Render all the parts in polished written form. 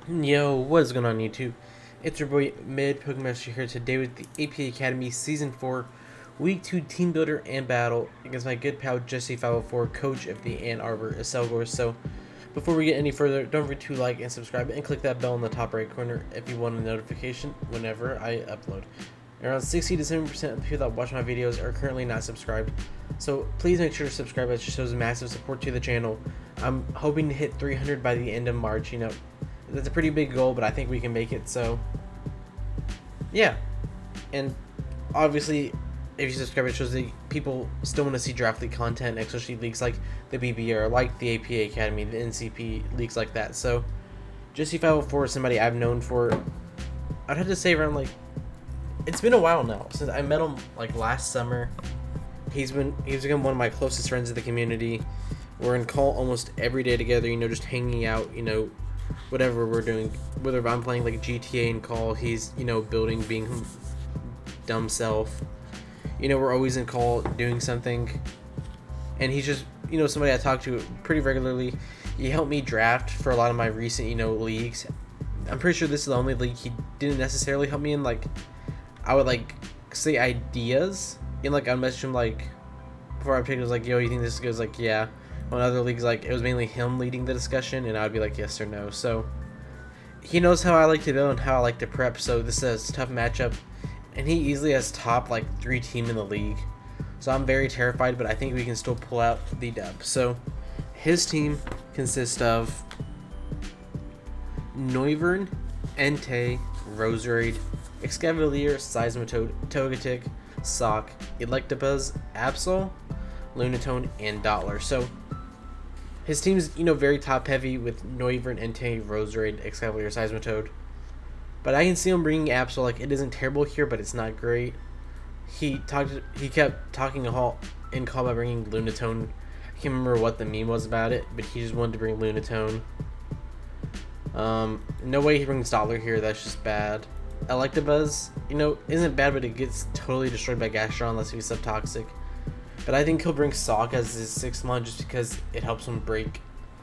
Yo, what is going on YouTube? It's your boy MidPokeMaster here today with the AP Academy Season 4 Week 2 Team Builder and Battle against my good pal Jesse 504, coach of the Ann Arbor Acelgor. So before we get any further, don't forget to like and subscribe and click that bell in the top right corner if you want a notification whenever I upload. Around 60 to 70% of the people that watch my videos are currently not subscribed, so please make sure to subscribe. It just shows massive support to the channel. I'm hoping to hit 300 by the end of March. You know, that's a pretty big goal, but I think we can make it. So yeah, and obviously if you subscribe, it shows that people still want to see draft league content, especially leagues like the BBR, like the APA Academy, the NCP, leagues like that. So Jesse 504 is somebody I've known for, I'd have to say, around like, it's been a while now since I met him, like last summer. He's become one of my closest friends in the community. We're in call almost every day together, you know, just hanging out, you know, whatever we're doing. Whether I'm playing like GTA in call, he's, you know, building, being dumb self. You know, we're always in call doing something. And he's just, you know, somebody I talk to pretty regularly. He helped me draft for a lot of my recent, you know, leagues. I'm pretty sure this is the only league he didn't necessarily help me in. Like, I would like say ideas, and like I'd message him like before I picked. It was like, yo, you think this is good? Like, yeah. On other leagues, like, it was mainly him leading the discussion, and I would be like, yes or no. So he knows how I like to build and how I like to prep. So this is a tough matchup, and he easily has top like 3 team in the league. So I'm very terrified, but I think we can still pull out the dub. So his team consists of Noivern, Entei, Roserade, Excavalier, Seismitoad, Togetic, Sock, Electabuzz, Absol, Lunatone, and Dottler. So his team's, you know, very top heavy with Noivern, Entei, Roserade, Excavalier, Seismitoad. But I can see him bringing Absol. Like, it isn't terrible here, but it's not great. He kept talking in call about bringing Lunatone. I can't remember what the meme was about it, but he just wanted to bring Lunatone. No way he brings Dottler here. That's just bad. Electabuzz, you know, isn't bad, but it gets totally destroyed by Gastron unless he's subtoxic. But I think he'll bring Sock as his 6th mon just because it helps him break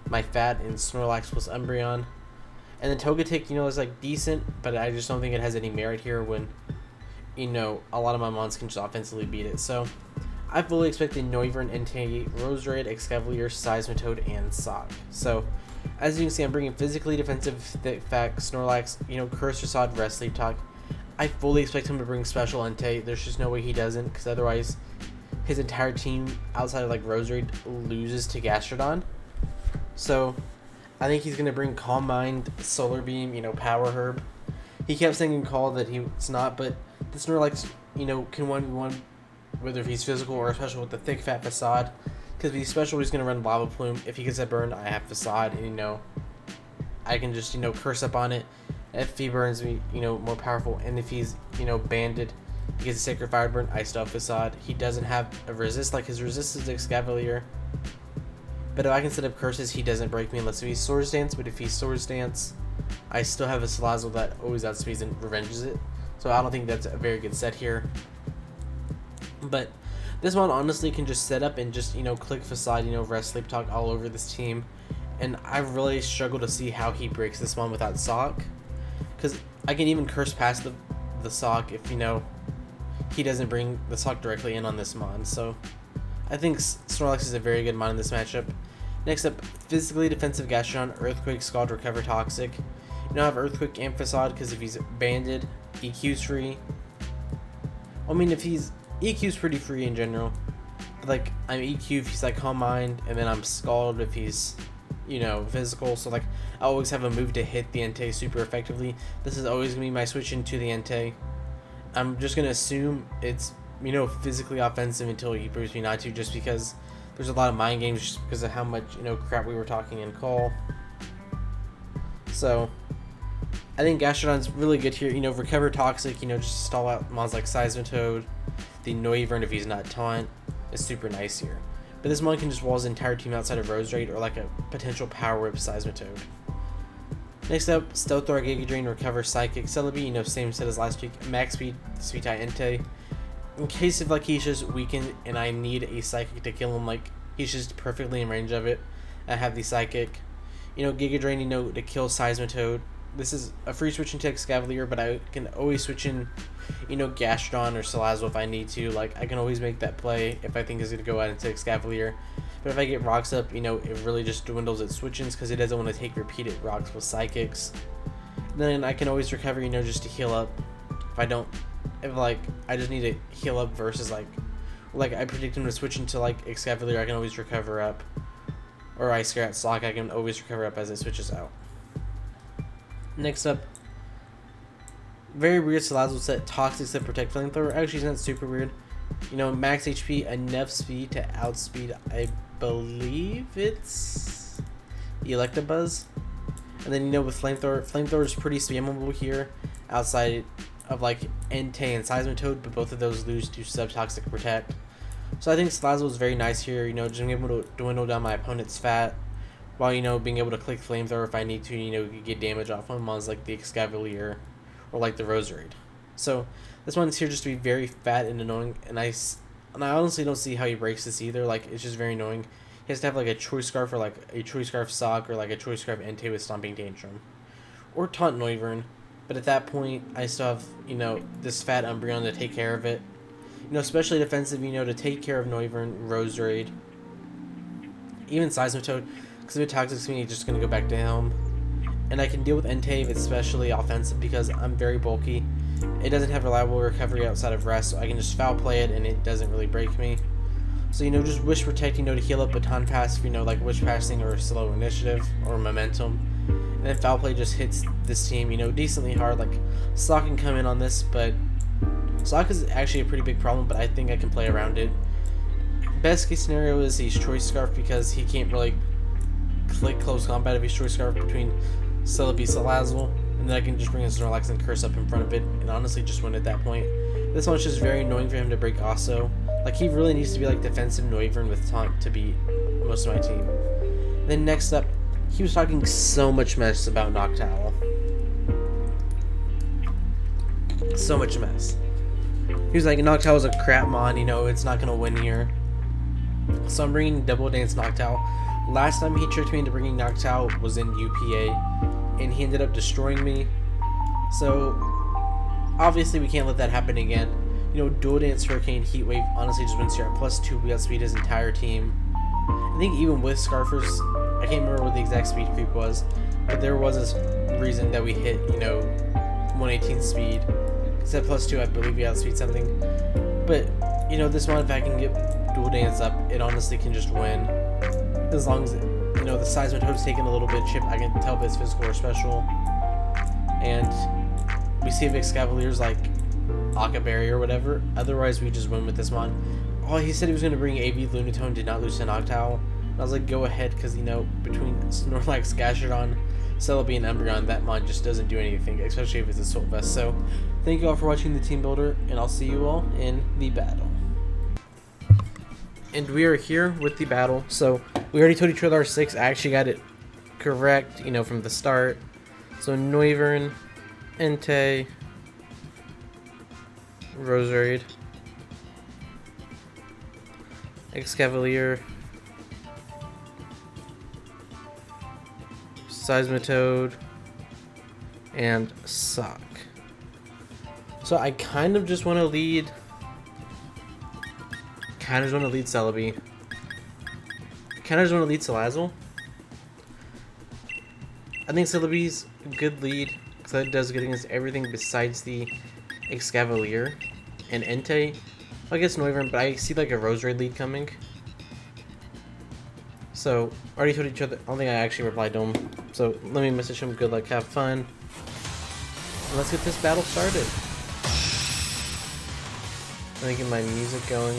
my Fat and Snorlax plus Umbreon. And then Togetic, you know, is like decent, but I just don't think it has any merit here when, you know, a lot of my mons can just offensively beat it. So I fully expect the Noivern, Entei, Roserade, Excavalier, Seismitoad, and Sock. So as you can see, I'm bringing physically defensive Thick-Fat Snorlax, you know, Cursor Sod, Rest Sleep Talk. I fully expect him to bring Special Entei. There's just no way he doesn't, because otherwise his entire team outside of like Roserade loses to Gastrodon. So I think he's going to bring Calm Mind, Solar Beam, you know, Power Herb. He kept saying in call that he's not, but the Snorlax, you know, can 1v1 whether if he's physical or special with the Thick-Fat Facade. Because if he's special, he's going to run Lava Plume. If he gets that burned, I have Facade, and, you know, I can just, you know, curse up on it. If he burns me, you know, more powerful. And if he's, you know, banded, he gets a Sacred Fire Burn, I still have Facade. He doesn't have a resist, like his resist is Excavalier. But if I can set up curses, he doesn't break me unless he's Swords Dance. But if he's Swords Dance, I still have a Salazzle that always outspeeds and revenges it. So I don't think that's a very good set here. But this one honestly can just set up and just, you know, click Facade, you know, Rest Sleep Talk all over this team. And I really struggle to see how he breaks this one without Sock. Because I can even curse past the Sock if, you know, he doesn't bring the Sock directly in on this mon. So I think Snorlax is a very good mon in this matchup. Next up, physically defensive Gastrodon, Earthquake, Scald, Recover, Toxic. You know, I have Earthquake and Facade because if he's banded, EQ's free. I mean, if he's EQ's pretty free in general. But like, I'm EQ if he's like Calm Mind, and then I'm Scald if he's, you know, physical. So like, I always have a move to hit the Entei super effectively. This is always gonna be my switch into the Entei. I'm just gonna assume it's, you know, physically offensive until he proves me not to, just because there's a lot of mind games just because of how much, you know, crap we were talking in call. So I think Gastrodon's really good here. You know, Recover Toxic, you know, just stall out mons like Seismitoad. The Noivern, if he's not Taunt, is super nice here. But this mon can just wall his entire team outside of Roserade or like a potential Power Whip Seismitoad. Next up, Stealth Roar, Giga Drain, Recover, Psychic, Celebi, you know, same set as last week. Max Speed, Sweet Tie, Entei. In case if like he's just weakened and I need a Psychic to kill him, like he's just perfectly in range of it, I have the Psychic. You know, Giga Drain, you know, to kill Seismitoad, this is a free switch into Excavalier, but I can always switch in, you know, Gastrodon or Salazzle if I need to. Like, I can always make that play if I think it's going to go out into Excavalier. But if I get rocks up, you know, it really just dwindles its switch-ins because it doesn't want to take repeated rocks with Psychics. Then I can always recover, you know, just to heal up. If like I just need to heal up versus like I predict him to switch into like Excavalier, I can always recover up. Or I scare at Slock, I can always recover up as it switches out. Next up, very weird Salazzle set, Toxic set, Protect Flamethrower. Actually, it's not super weird. You know, max HP, enough speed to outspeed, I believe it's Electabuzz. And then, you know, with Flamethrower is pretty spammable here outside of like Entei and Seismitoad, but both of those lose to Subtoxic Protect. So I think Salazzle is very nice here, you know, just being able to dwindle down my opponent's fat while, you know, being able to click Flamethrower if I need to, you know, get damage off on mons like the Excavalier or like the Roserade. So this one's here just to be very fat and annoying, and I honestly don't see how he breaks this either. Like, it's just very annoying. He has to have like a Choice Scarf or like a Choice Scarf Sock or like a Choice Scarf Entei with Stomping Tantrum. Or Taunt Noivern. But at that point, I still have, you know, this fat Umbreon to take care of it. You know, especially defensive, you know, to take care of Noivern, Roserade, even Seismitoad, because if it Toxics me, it's just going to go back to him. And I can deal with Entei if it's especially offensive because I'm very bulky. It doesn't have reliable recovery outside of rest, so I can just foul play it and it doesn't really break me. So, you know, just Wish Protect, you know, to heal up Baton Pass, you know, like Wish Passing or Slow Initiative or Momentum. And then Foul Play just hits this team, you know, decently hard. Like, Slock can come in on this, but Slock is actually a pretty big problem, but I think I can play around it. Best case scenario is he's Choice Scarf because he can't really click close combat if he's Choice Scarf between Celebi, Salazzle, and then I can just bring a Snorlax and Curse up in front of it and honestly just win at that point. This one's just very annoying for him to break also. Like, he really needs to be like defensive Noivern with Taunt to beat most of my team. And then next up, he was talking so much mess about NOCTOWL. So much mess. He was like, NOCTOWL is a crap mon, you know, it's not going to win here. So I'm bringing Double Dance NOCTOWL. Last time he tricked me into bringing NOCTOWL was in UPA, and he ended up destroying me. So, obviously we can't let that happen again. You know, Dual Dance, Hurricane, Heat Wave honestly just wins here at +2. We outspeed his entire team. I think even with Scarfers, I can't remember what the exact speed creep was, but there was this reason that we hit, you know, 118 speed. Because at +2, I believe we outspeed something. But, you know, this one, if I can get Dual Dance up, it honestly can just win. As long as, you know, the Seismitoad's taking a little bit of chip, I can tell if it's physical or special. And we see if Excavalier's like Aka Berry or whatever. Otherwise, we just win with this mon. Oh, he said he was going to bring AV Lunatone, did not lose to NOCTOWL. I was like, go ahead, because, you know, between Snorlax, Gastrodon, Celebi, and Umbreon, that mon just doesn't do anything, especially if it's a Soul Vest. So, thank you all for watching the Team Builder, and I'll see you all in the battle. And we are here with the battle. So, we already told each other our 6. I actually got it correct, you know, from the start. So, Noivern, Entei, Roserade, Excavalier, Seismitoad, and Sock. So I kind of just want to lead. Kind of just want to lead Celebi. Kind of just want to lead Salazzle. I think Celebi's a good lead because it does good against everything besides the Excavalier and Entei. I guess Noivern, but I see like a Roserade lead coming. So, already told each other. I don't think I actually replied to him. So, let me message him. Good luck, have fun. And let's get this battle started. Let me get my music going.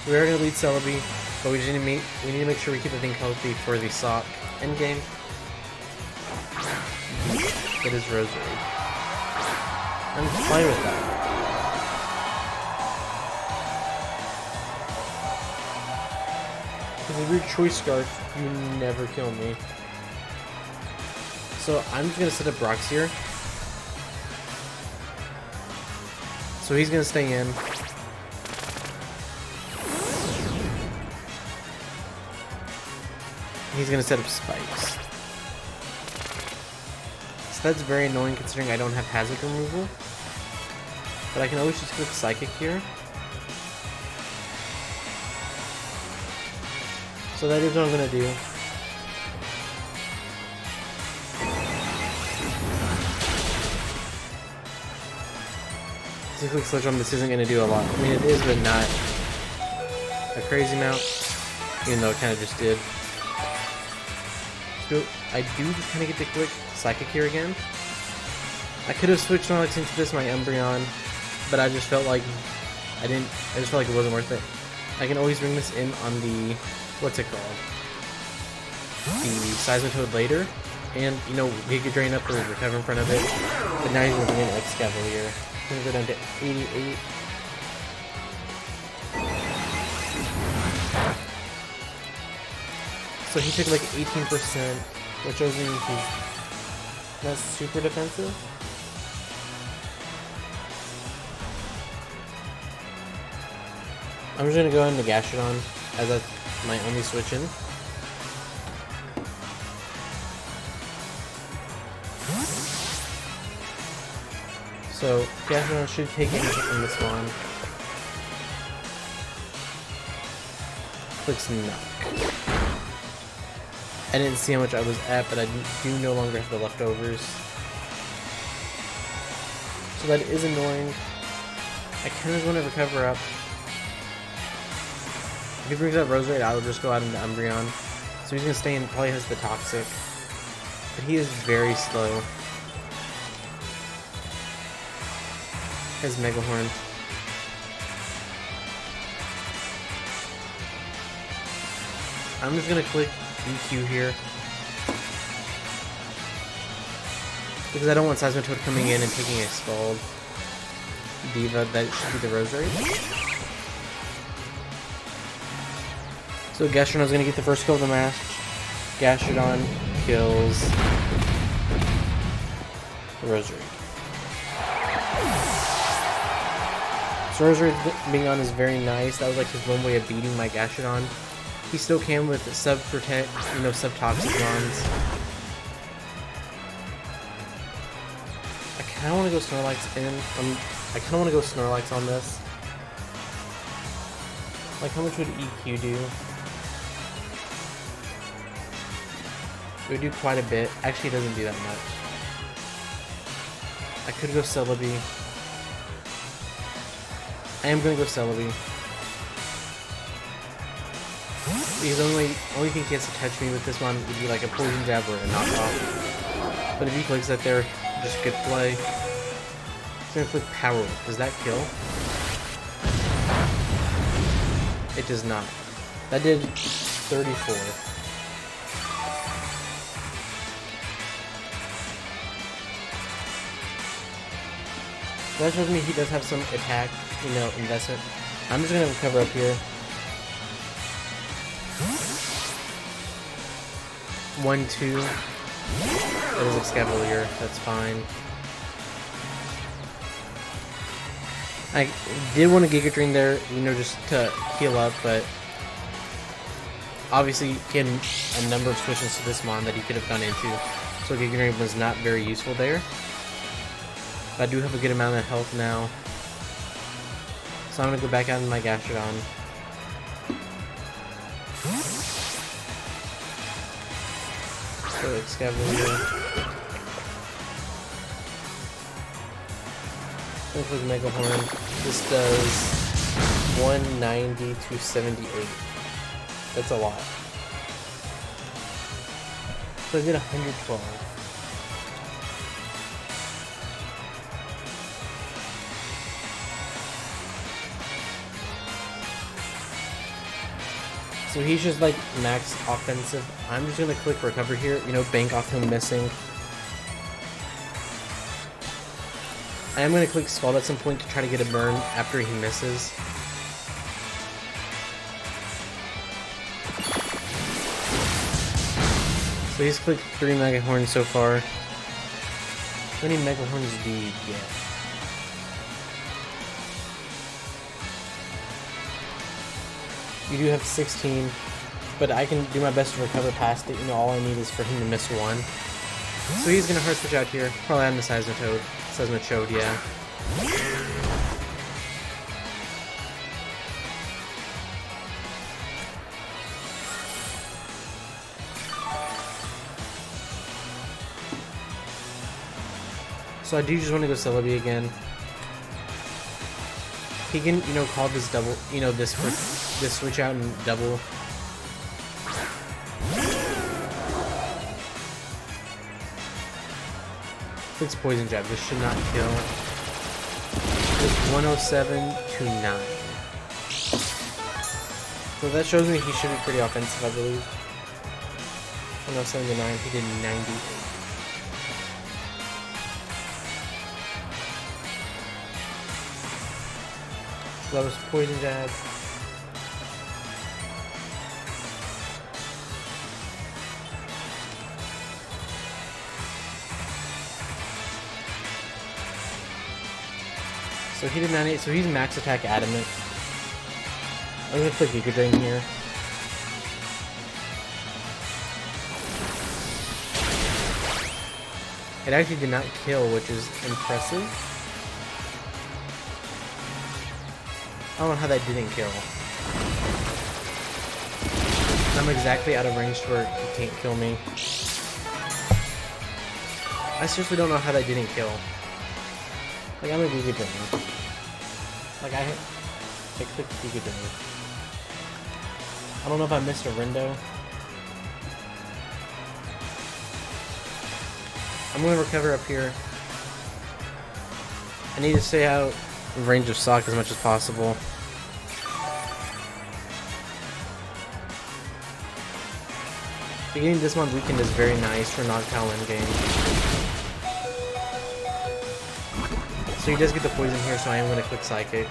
We are going to lead Celebi, but we need to make sure we keep the thing healthy for the Sock endgame. It is Roserade. I'm fine with that. Because if you're Choice Scarf, you never kill me. So I'm just going to set up Brox here. So he's going to stay in. He's gonna set up spikes. So that's very annoying considering I don't have hazard removal. But I can always just click Psychic here. So that is what I'm gonna do. So click Sludge Bomb, this isn't gonna do a lot. I mean it is, but not a crazy amount. Even though it kinda just did. So I do just kinda get the quick Psychic here again. I could have switched Snorlax into this, my Umbreon, but I just felt like I just felt like it wasn't worth it. I can always bring this in on the, what's it called? The Seismitoad later, and you know, Giga Drain up or recover in front of it. But now he's gonna bring in Excavalier. I'm gonna go down to 88. So he took like 18%, which shows me he's not super defensive. I'm just gonna go into Gastrodon as that's my only switch in. So Gastrodon should take any hit from this one. Clicks Knock. I didn't see how much I was at, but I do no longer have the leftovers. So that is annoying. I kind of want to recover up. If he brings up Roserade, I'll just go out into Umbreon. So he's going to stay in, probably has the Toxic. But he is very slow. Has Megahorn. I'm just going to click EQ here. Because I don't want Seismitoad coming in and taking a Scald. Diva, that should be the Roserade. So Gastrodon's gonna get the first kill of the match. Gastrodon kills the Roserade. So Roserade being on is very nice. That was like his one way of beating my Gastrodon. He still can with sub-protect, you know, sub-toxic runs. I kinda wanna go Snorlax in. I kinda wanna go Snorlax on this. Like, how much would EQ do? It would do quite a bit. Actually, it doesn't do that much. I could go Celebi. I am gonna go Celebi. Because the only thing he has to touch me with this one would be like a Poison Jab or a knockoff. But if he clicks that there, just good play. He's gonna click Power Whip. Does that kill? It does not. That did 34. That shows me he does have some attack, you know, investment. I'm just gonna recover up here. 1-2. That is Excavalier. That's fine. I did want to Giga Drain there, you know, just to heal up, but obviously he had a number of switches to this Mon that he could have gone into, so Giga Drain was not very useful there. But I do have a good amount of health now, so I'm gonna go back out in my Gastrodon. So Excavalier. Looks like Megahorn. This does 190 to 78. That's a lot. So I did 112. So he's just like max offensive. I'm just gonna click recover here, you know, bank off him missing. I am going to click Scald at some point to try to get a burn after he misses. So he's clicked 3 Megahorns so far. How many Megahorns do you get? You do have 16, but I can do my best to recover past it. You know, all I need is for him to miss one. So he's gonna hard switch out here. Probably on the Seismitoad, yeah. So I do just want to go Celebi again. He can, you know, call this double, you know, this switch out and double. It's Poison Jab. This should not kill. It's 107 to 9. So that shows me he should be pretty offensive, I believe. 107 to 9. He did 98. So that was Poison Jab. So he did 98, so he's max attack adamant. I'm gonna click Giga Drain here. It actually did not kill, which is impressive. I don't know how that didn't kill. I'm exactly out of range where he can't kill me. I seriously don't know how that didn't kill. Like, I'm a Giga Drain. Like, I clicked Giga Drain. I don't know if I missed a Rindo. I'm gonna recover up here. I need to stay out of range of Sock as much as possible. Beginning this month weekend is very nice for NOCTOWL endgame. So he does get the poison here, so I am going to click Psychic.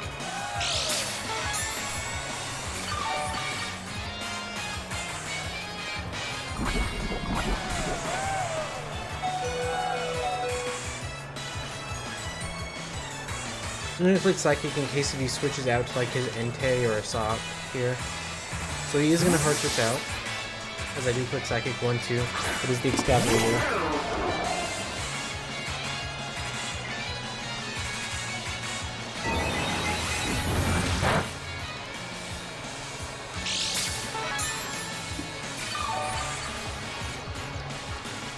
I'm going to click Psychic in case if he switches out to like his Entei or a Sock here. So he is going to hard switch out. As I do click Psychic 1-2. It is the Excavator.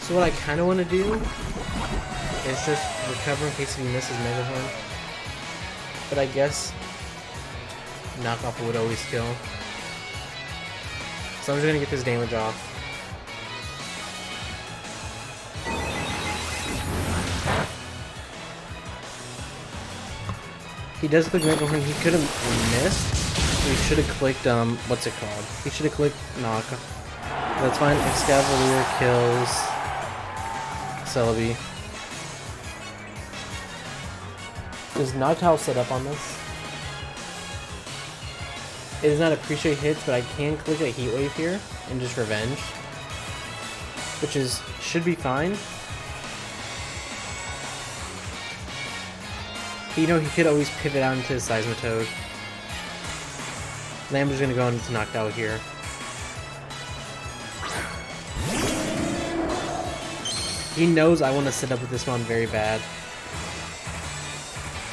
So what I kind of want to do is just recover in case he misses Mega Horn. But I guess knockoff would always kill. So I'm just going to get this damage off. He does click Mega Horn. He could have missed. He should have clicked, what's it called? He should have clicked Knock. That's fine. Excavator kills Celebi. Is NOCTOWL set up on this? It does not appreciate hits, but I can click a Heat Wave here and just revenge, which should be fine. You know, he could always pivot out into his Seismitoad. Then I'm just gonna go into NOCTOWL here. He knows I want to sit up with this one very bad.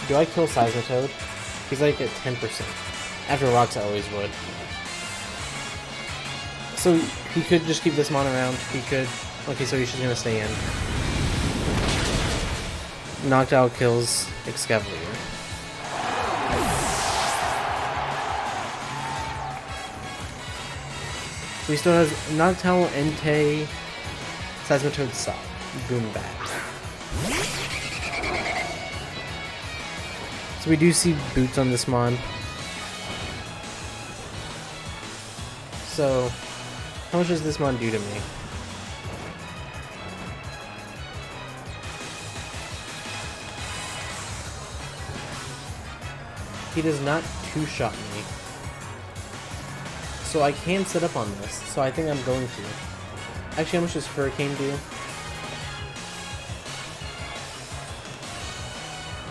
Do I kill Seismitoad? He's like at 10%. After rocks, I always would. So he could just keep this mon around. He could. Okay, so he's just gonna stay in. NOCTOWL kills Excavator. So he still has NOCTOWL, Entei, Seismitoad, Sock. Boom back. So we do see boots on this mon. So, how much does this mon do to me? He does not two-shot me. So I can set up on this. So I think I'm going to. Actually, how much does Hurricane do?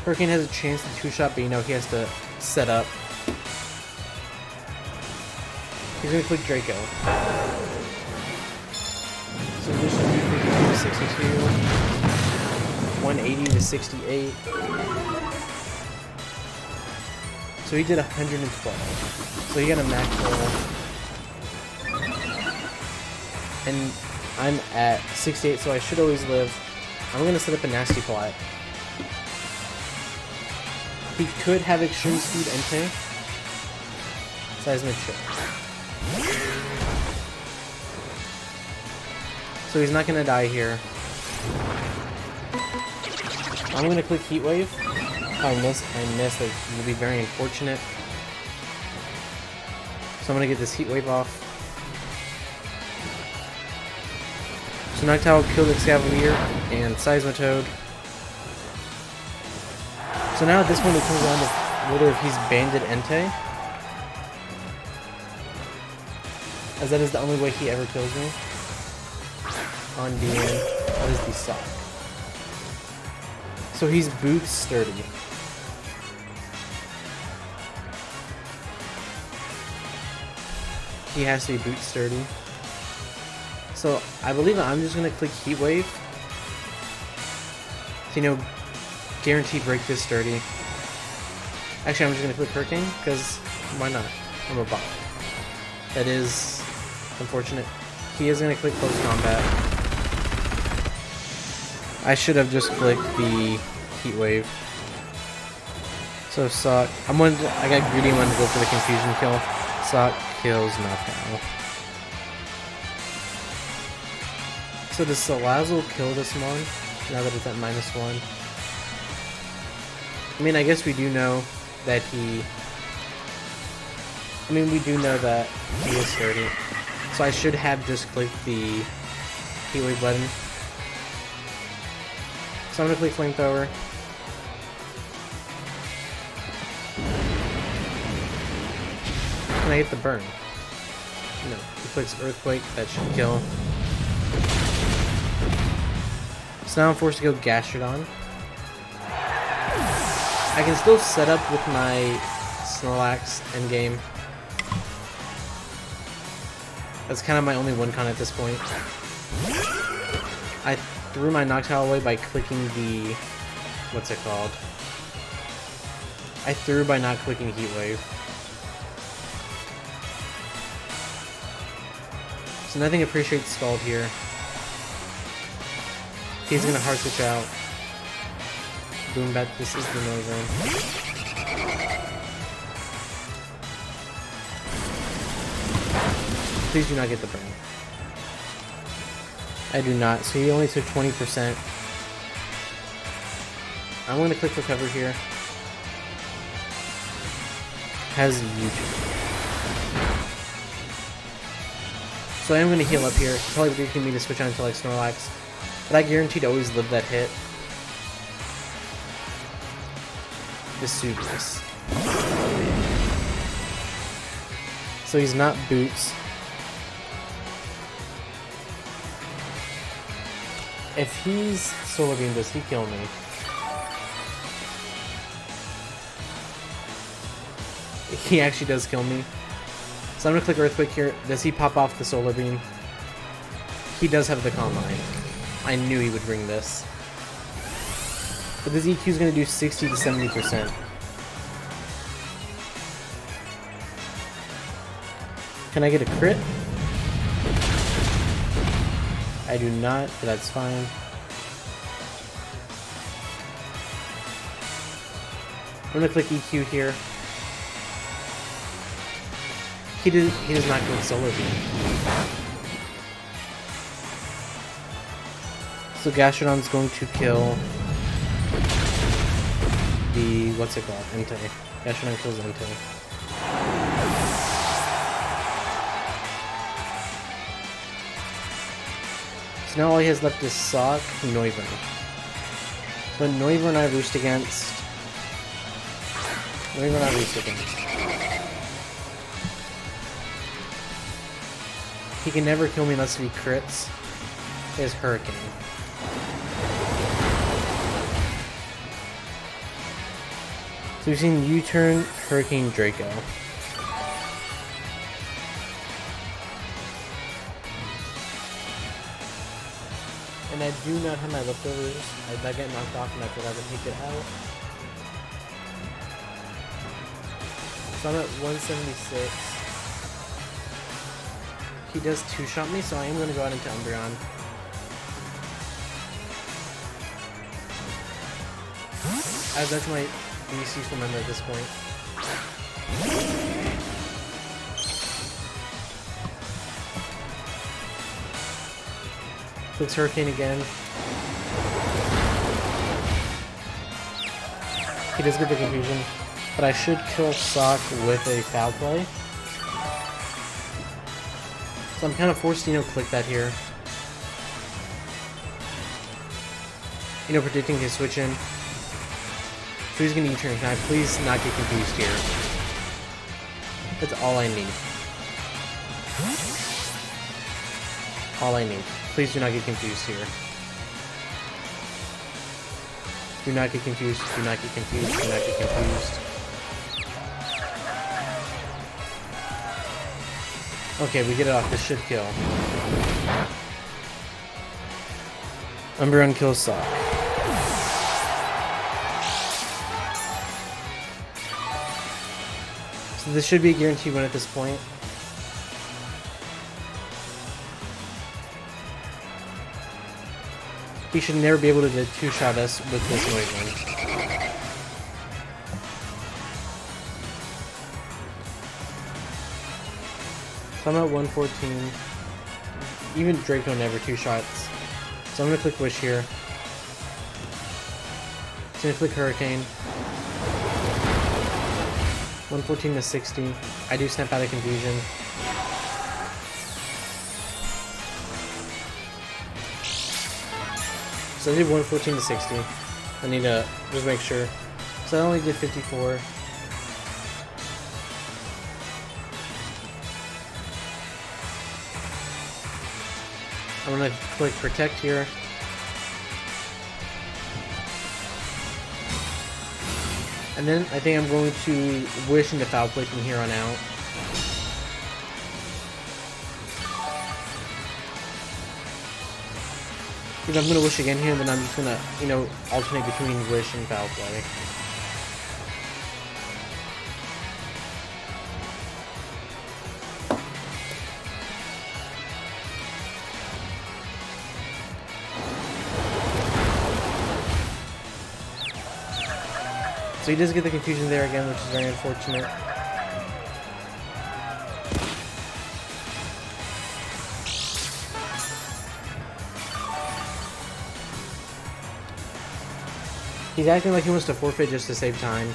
Hurricane has a chance to two-shot, but you know he has to set up. He's He's gonna click Draco. So this should be 52 to 62, 180 to 68. So he did 112. So he got a max roll. And I'm at 68, so I should always live. I'm gonna set up a nasty plot. He could have extreme speed Entei. Seismic Chip. So he's not gonna die here. I'm gonna click Heat Wave. If I miss, that will be very unfortunate. So I'm gonna get this Heat Wave off. So NOCTOWL killed Excavalier and Seismitoad. So now at this point it comes down to whether if he's banded Entei, as that is the only way he ever kills me. On DN, that is the sock. So he's Boots Sturdy. He has to be Boots Sturdy. So I believe I'm just gonna click Heat Wave. So, you know, guarantee break this Sturdy. Actually, I'm just gonna click Hurricane because why not? I'm a bot. That is unfortunate. He is gonna click Close Combat. I should have just clicked the Heat Wave. So Sock, I got greedy and wanted to go for the Confusion kill. Sock kills NOCTOWL. So does Salazzle kill this one, now that it's at -1? I mean, I guess we do know that he is sturdy. So I should have just clicked the Heat Wave button. So I'm gonna click Flamethrower. Can I hit the burn? No. He clicks Earthquake, that should kill. So now I'm forced to go Gastrodon. I can still set up with my Snorlax endgame. That's kind of my only win con at this point. I threw my NOCTOWL away by clicking the... what's it called? I threw by not clicking Heat Wave. So nothing appreciates Scald here. He's gonna hard switch out. Boom Bat, this is the Noivern. Please do not get the burn. I do not, so he only took 20%. I'm gonna click Recover here. Has YouTube. So I am gonna heal up here. It's probably predicting me to switch on to like Snorlax. But I guarantee to always live that hit. Vesuvius. So he's not Boots. If he's Solar Beam, does he kill me? He actually does kill me. So I'm gonna click Earthquake here. Does he pop off the Solar Beam? He does have the Calm Mind. I knew he would bring this. But this EQ is going to do 60 to 70%. Can I get a crit? I do not, but that's fine. I'm going to click EQ here. He does not go Solar Beam. So Gastrodon's going to kill the, what's it called? Entei. Gastrodon kills Entei. So now all he has left is Sock, Noivern. But Noivern I roost against. Noivern I roost against. He can never kill me unless he crits. His Hurricane. So we've seen U-turn, Hurricane, Draco. And I do not have my leftovers. I got knocked off and I forgot to take it out. So I'm at 176. He does two-shot me, so I am going to go out into Umbreon. That's my least useful member at this point. Clicks Hurricane again. He does get the confusion, but I should kill Sock with a foul play. So I'm kind of forced to, click that here. Predicting his switch in. So he's going to U-turn. Can I please not get confused here? That's all I need. All I need. Please do not get confused here. Do not get confused. Do not get confused. Do not get confused. Okay, we get it off. This should kill. Umbreon kills Sock. So this should be a guaranteed win at this point. He should never be able to two-shot us with this Noivern. So I'm at 114. Even Draco never two-shots. So I'm going to click Wish here. So I'm going to click Hurricane. 114 to 60. I do snap out of confusion. So I did 114 to 60. I need to just make sure. So I only did 54. I'm gonna click Protect here. And then I think I'm going to Wish into Foul Play from here on out. Because I'm going to Wish again here, and then I'm just going to, alternate between Wish and Foul Play. So he does get the confusion there again, which is very unfortunate. He's acting like he wants to forfeit just to save time.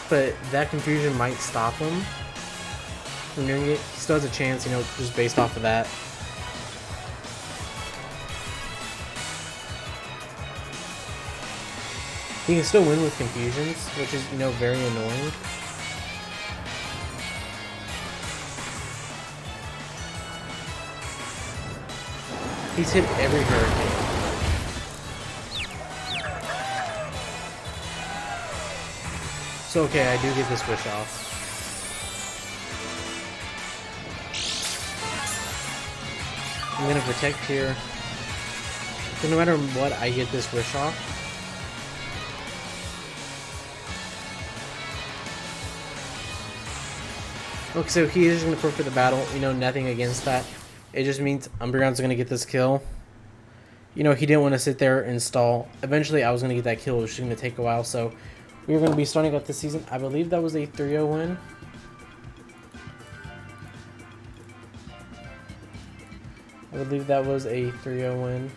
But that confusion might stop him from doing it. He still has a chance, just based off of that. He can still win with confusions, which is, very annoying. He's hit every Hurricane. So okay, I do get this Wish off. I'm gonna Protect here. So no matter what, I get this Wish off. Okay, so he is going to forfeit the battle, nothing against that. It just means Umbreon's going to get this kill. He didn't want to sit there and stall. Eventually, I was going to get that kill, which is going to take a while, so we're going to be starting out this season. I believe that was a 3-0 win. I believe that was a 3-0 win.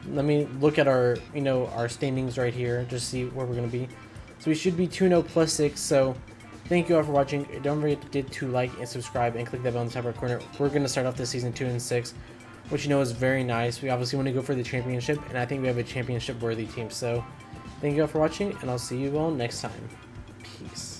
Let me look at our, our standings right here, just see where we're going to be. So we should be 2-0 plus 6, so thank you all for watching. Don't forget to like and subscribe and click that bell in the top right corner. We're going to start off this season 2-6, which is very nice. We obviously want to go for the championship, and I think we have a championship worthy team. So thank you all for watching, and I'll see you all next time. Peace.